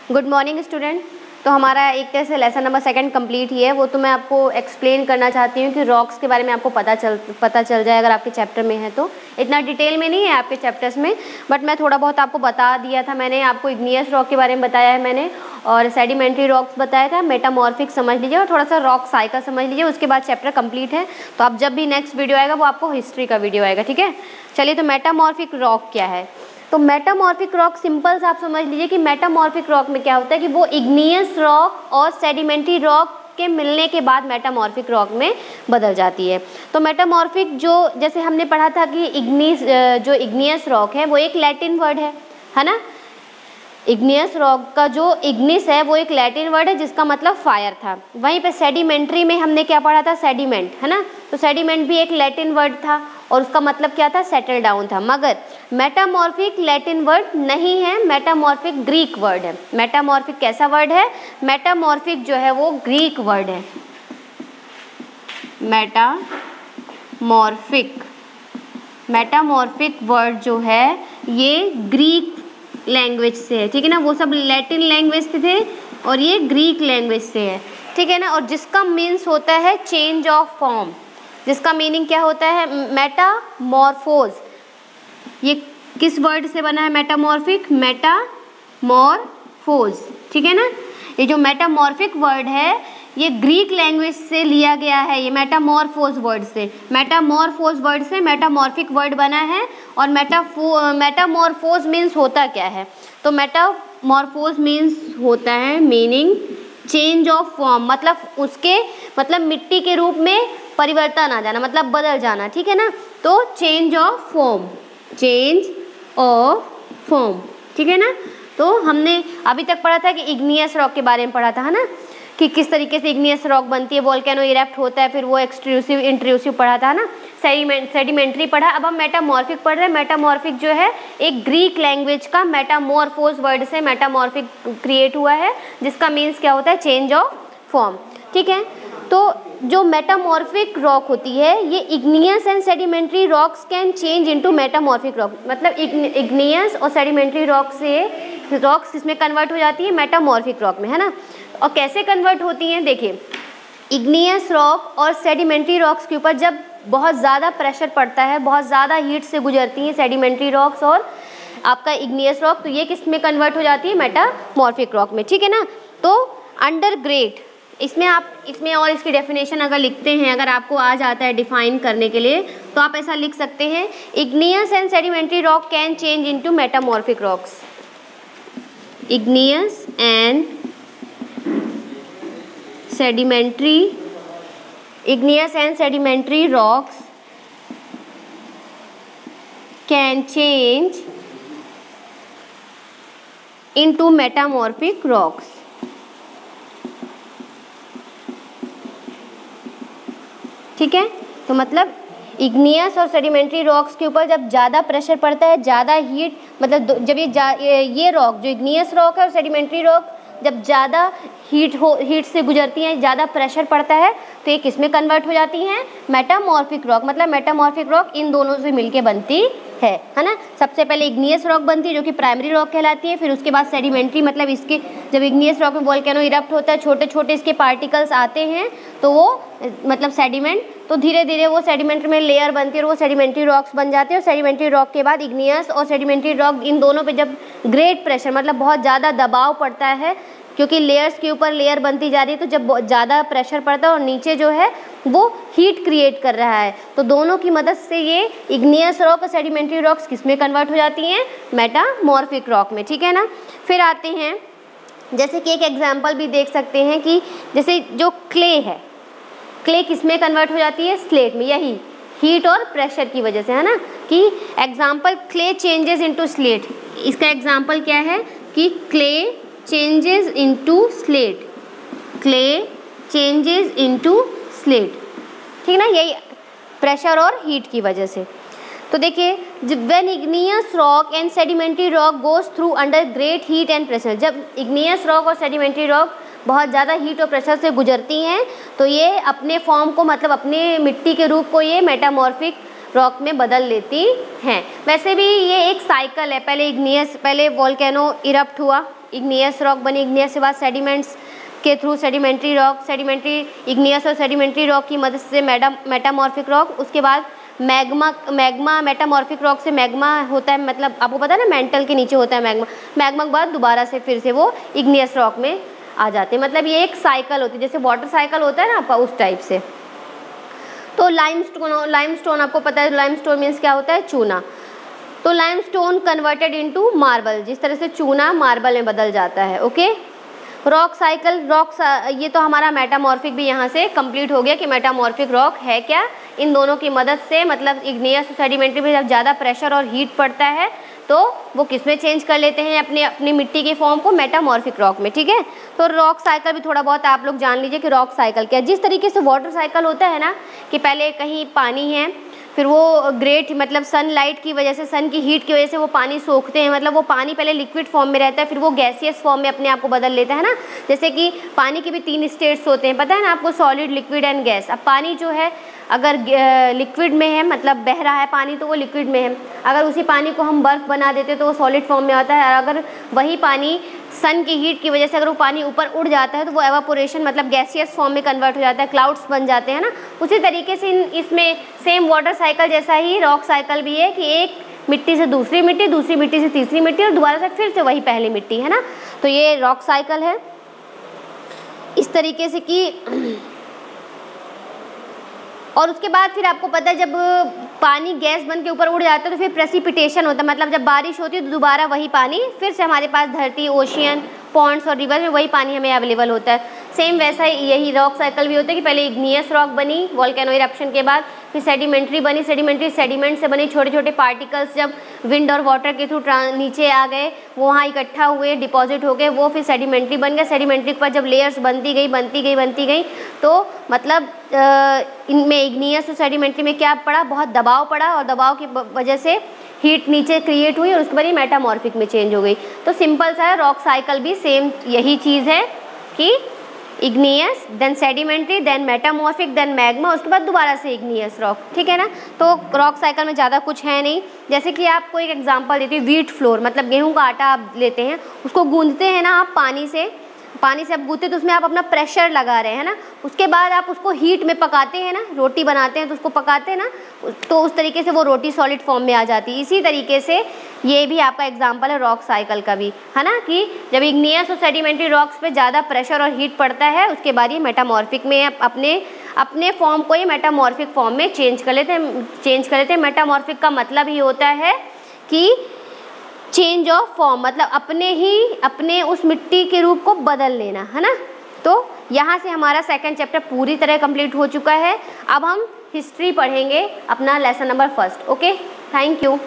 Good morning student. तो हमारा एक तरह से लेसन नंबर 2 कंप्लीट ही है। वो तो मैं आपको एक्सप्लेन करना चाहती हूँ कि रॉक्स के बारे में आपको पता चल जाए अगर आपके चैप्टर में है तो। इतना डिटेल में नहीं है आपके चैप्टर्स में, बट मैं थोड़ा बहुत आपको बता दिया था। मैंने आपको इग्नियस रॉक के बारे में बताया है मैंने, और सेडिमेंट्री रॉक्स बताया था, मेटामॉर्फिक समझ लीजिए और थोड़ा सा रॉक साइकिल समझ लीजिए। उसके बाद चैप्टर कंप्लीट है। तो आप जब भी नेक्स्ट वीडियो आएगा वो आपको हिस्ट्री का वीडियो आएगा, ठीक है। चलिए, तो मेटामॉर्फिक रॉक क्या है? तो मेटामॉर्फिक रॉक सिंपल से आप समझ लीजिए कि मेटामॉर्फिक रॉक में क्या होता है कि वो इग्नियस रॉक और सेडिमेंट्री रॉक के मिलने के बाद मेटामॉर्फिक रॉक में बदल जाती है। तो मेटामॉर्फिक जो जैसे हमने पढ़ा था कि जो इग्नियस रॉक है वो एक लैटिन वर्ड है ना। इग्नियस रॉक का जो इग्निस है वो एक लैटिन वर्ड है जिसका मतलब फायर था। वहीं पे सेडिमेंट्री में हमने क्या पढ़ा था? सेडिमेंट, है ना। तो सेडिमेंट भी एक लैटिन वर्ड था और उसका मतलब क्या था? सेटल डाउन था। मगर मेटामॉर्फिक लैटिन वर्ड नहीं है, मेटामॉर्फिक ग्रीक वर्ड है। मेटामॉर्फिक कैसा वर्ड है? मेटामॉर्फिक जो है वो ग्रीक वर्ड है। मेटामॉर्फिक वर्ड जो है ये ग्रीक लैंग्वेज से है, ठीक है ना। वो सब लैटिन लैंग्वेज से थे और ये ग्रीक लैंग्वेज से है, ठीक है ना। और जिसका मीन्स होता है चेंज ऑफ फॉर्म। जिसका मीनिंग क्या होता है? मेटामॉर्फोज। ये किस वर्ड से बना है मेटामॉर्फिक? मेटामॉर्फोज, ठीक है ना। ये जो मेटामॉर्फिक वर्ड है ये ग्रीक लैंग्वेज से लिया गया है। ये मेटामॉर्फोज वर्ड से मेटामॉर्फिक वर्ड बना है। और मेटामॉर्फोज मीन्स होता क्या है? तो मेटामॉर्फोज मीन्स होता है मीनिंग चेंज ऑफ फॉर्म, मतलब मिट्टी के रूप में परिवर्तन आ जाना, मतलब बदल जाना, ठीक है ना। तो चेंज ऑफ फॉर्म, ठीक है ना। तो हमने अभी तक पढ़ा था कि इग्नियस रॉक के बारे में पढ़ा था, है ना, कि किस तरीके से इग्नियस रॉक बनती है, वोल्केनो इरेप्ट होता है, फिर वो एक्सट्रूसिव इंट्रूसिव पढ़ा था ना, सेडिमेंट्री पढ़ा। अब हम मेटामॉर्फिक पढ़ रहे हैं। मेटामॉर्फिक जो है एक ग्रीक लैंग्वेज का मेटामॉर्फोज वर्ड से मेटामॉर्फिक क्रिएट हुआ है, जिसका मीन्स क्या होता है? चेंज ऑफ फॉर्म, ठीक है। तो जो मेटामॉर्फिक रॉक होती है ये igneous and sedimentary rocks can change into metamorphic rock. मतलब इग्नियस और सेडिमेंट्री रॉक से रॉक्स किसमें कन्वर्ट हो जाती है? मेटामॉर्फिक रॉक में, है ना। और कैसे कन्वर्ट होती हैं? देखिए, इग्नियस रॉक और सेडिमेंट्री रॉक्स के ऊपर जब बहुत ज़्यादा प्रेशर पड़ता है, बहुत ज़्यादा हीट से गुजरती हैं सेडिमेंट्री रॉक्स और आपका इग्नियस रॉक, तो ये किस में कन्वर्ट हो जाती है? मेटामॉर्फिक रॉक में, ठीक है ना। तो अंडर ग्रेट, इसमें और इसकी डेफिनेशन अगर लिखते हैं, अगर आपको आ जाता है डिफाइन करने के लिए, तो आप ऐसा लिख सकते हैं, igneous and sedimentary rock can change into metamorphic rocks. Igneous and sedimentary rocks can change into metamorphic rocks. ठीक है। तो मतलब इग्नियस और सेडिमेंट्री रॉक्स के ऊपर जब ज़्यादा प्रेशर पड़ता है, ज़्यादा हीट, मतलब जब ये रॉक जो इग्नियस रॉक है और सेडिमेंट्री रॉक जब ज़्यादा हीट से गुजरती हैं, ज़्यादा प्रेशर पड़ता है, तो ये किस में कन्वर्ट हो जाती हैं? Metamorphic rock. मतलब मेटामॉर्फिक रॉक इन दोनों से मिलके बनती है ना। सबसे पहले इग्नियस रॉक बनती है जो कि प्राइमरी रॉक कहलाती है, फिर उसके बाद सेडिमेंट्री, मतलब इसके जब इग्नियस रॉक में वोल्केनो इरप्ट होता है, छोटे छोटे इसके पार्टिकल्स आते हैं, तो वो मतलब सेडिमेंट, तो धीरे धीरे वो सेडिमेंट में लेयर बनती है और वो सेडिमेंट्री रॉक्स बन जाते हैं। और सेडिमेंट्री रॉक के बाद इग्नियस और सेडिमेंट्री रॉक, इन दोनों पे जब ग्रेट प्रेशर, मतलब बहुत ज़्यादा दबाव पड़ता है, क्योंकि लेयर्स के ऊपर लेयर बनती जा रही है, तो जब ज़्यादा प्रेशर पड़ता है और नीचे जो है वो हीट क्रिएट कर रहा है, तो दोनों की मदद से ये इग्नियस रॉक और सेडिमेंट्री रॉक्स किस में कन्वर्ट हो जाती हैं? मेटामॉर्फिक रॉक में, ठीक है ना। फिर आते हैं, जैसे कि एक एग्जांपल भी देख सकते हैं कि जैसे जो क्ले है, क्ले किस में कन्वर्ट हो जाती है? स्लेट में। यही हीट और प्रेशर की वजह से, है ना। कि example clay changes into slate. इसका एग्जाम्पल क्या है कि क्ले चेंजेस इनटू स्लेट, ठीक है ना। यही प्रेशर और हीट की वजह से। तो देखिए, when igneous rock and sedimentary rock goes through under great heat and pressure, जब इग्नियस रॉक और सेडिमेंट्री रॉक बहुत ज़्यादा हीट और प्रेशर से गुजरती हैं, तो ये अपने फॉर्म को, मतलब अपने मिट्टी के रूप को ये मेटामॉर्फिक रॉक में बदल लेती हैं। वैसे भी ये एक साइकिल है, पहले वोल्केनो इरप्ट हुआ, इग्नियस रॉक बनी, इग्नियस के बाद सेडिमेंट्स के through sedimentary rock, sedimentary igneous और सेडिमेंट्री रॉक की मदद से मेटामॉर्फिक रॉक, उसके बाद मैग्मा मेटामॉर्फिक रॉक से मैग्मा होता है, मतलब आपको पता है ना मेंटल के नीचे होता है मैग्मा के बाद दोबारा से फिर से वो इग्नियस रॉक में आ जाते हैं। मतलब ये एक साइकिल होती है, जैसे वाटर साइकिल होता है ना आपका, उस टाइप से। तो लाइमस्टोन आपको पता है, लाइमस्टोन मीन्स क्या होता है, चूना। तो लाइमस्टोन कन्वर्टेड इनटू मार्बल, जिस तरह से चूना मार्बल में बदल जाता है। ओके, रॉक साइकिल, ये तो हमारा मेटामॉर्फिक भी यहाँ से कंप्लीट हो गया कि मेटामॉर्फिक रॉक है क्या। इन दोनों की मदद से, मतलब इग्नियस और सेडिमेंट्री में जब ज़्यादा प्रेशर और हीट पड़ता है तो वो किस में चेंज कर लेते हैं, अपनी मिट्टी के फॉर्म को, मेटामॉर्फिक रॉक में। ठीक है, तो रॉक साइकिल भी थोड़ा बहुत आप लोग जान लीजिए कि रॉक साइकिल क्या है। जिस तरीके से वाटर साइकिल होता है ना कि पहले कहीं पानी है, फिर वो ग्रेट मतलब सनलाइट की वजह से, सन की हीट की वजह से वो पानी सोखते हैं, मतलब वो पानी पहले लिक्विड फॉर्म में रहता है, फिर वो गैसियस फॉर्म में अपने आप को बदल लेता है ना। जैसे कि पानी के भी 3 स्टेट्स होते हैं, पता है ना आपको, सॉलिड, लिक्विड एंड गैस। अब पानी जो है अगर लिक्विड में है, मतलब बह रहा है पानी, तो वो लिक्विड में है। अगर उसी पानी को हम बर्फ़ बना देते तो वो सॉलिड फॉर्म में आता है। और अगर वही पानी सन की हीट की वजह से अगर वो पानी ऊपर उड़ जाता है तो वो एवापोरेशन मतलब गैसियस फॉर्म में कन्वर्ट हो जाता है, क्लाउड्स बन जाते हैं ना। उसी तरीके से इसमें सेम वाटर साइकिल जैसा ही रॉक साइकिल भी है कि एक मिट्टी से दूसरी मिट्टी, दूसरी मिट्टी से तीसरी मिट्टी और दोबारा से फिर से वही पहली मिट्टी, है ना। तो ये रॉक साइकिल है इस तरीके से कि, और उसके बाद फिर आपको पता है जब पानी गैस बन के ऊपर उड़ जाता है तो फिर प्रेसिपिटेशन होता है, मतलब जब बारिश होती है तो दोबारा वही पानी फिर से हमारे पास धरती, ओशियन, पॉन्ड्स और रिवर में वही पानी हमें अवेलेबल होता है। सेम वैसा यही रॉक साइकिल भी होता है कि पहले इग्नियस रॉक बनी वोल्केनो इरप्शन के बाद, फिर सेडिमेंट्री बनी, सेडिमेंट्री सेडिमेंट से बनी, छोटे छोटे पार्टिकल्स जब विंड और वाटर के थ्रू नीचे आ गए, वो वहाँ इकट्ठा हुए, डिपॉजिट हो गए, वो फिर सेडिमेंट्री बन गया। सेडिमेंट्री के बाद जब लेयर्स बनती गई तो मतलब इनमें इग्नियस और सेडिमेंट्री में क्या पड़ा, बहुत दबाव पड़ा, और दबाव की वजह से हीट नीचे क्रिएट हुई और उसके बाद ये मेटामॉर्फिक में चेंज हो गई। तो सिंपल सा है, रॉक साइकिल भी सेम यही चीज़ है कि igneous, then sedimentary, then metamorphic, then magma, उसके बाद दोबारा से इग्नियस रॉक। ठीक है ना। तो रॉक साइकिल में ज़्यादा कुछ है नहीं। जैसे कि आपको एक एग्जांपल देती हूँ, व्हीट फ्लोर, मतलब गेहूं का आटा आप लेते हैं, उसको गूंदते हैं ना आप पानी से आप गूंथते तो उसमें आप अपना प्रेशर लगा रहे हैं ना, उसके बाद आप उसको हीट में पकाते हैं ना, रोटी बनाते हैं तो उसको पकाते हैं ना, तो उस तरीके से वो रोटी सॉलिड फॉर्म में आ जाती है। इसी तरीके से ये भी आपका एग्जांपल है रॉक साइकिल का भी, है ना, कि जब इग्नियस और सेडिमेंट्री रॉक्स पे ज़्यादा प्रेशर और हीट पड़ता है उसके बाद ये मेटामॉर्फिक में अपने फॉर्म को ये मेटामॉर्फिक फॉर्म में चेंज कर लेते हैं। मेटामॉर्फिक का मतलब ही होता है कि चेंज ऑफ फॉर्म, मतलब अपने उस मिट्टी के रूप को बदल लेना, है ना। तो यहाँ से हमारा सेकंड चैप्टर पूरी तरह कंप्लीट हो चुका है। अब हम हिस्ट्री पढ़ेंगे, अपना lesson number 1। Okay, thank you.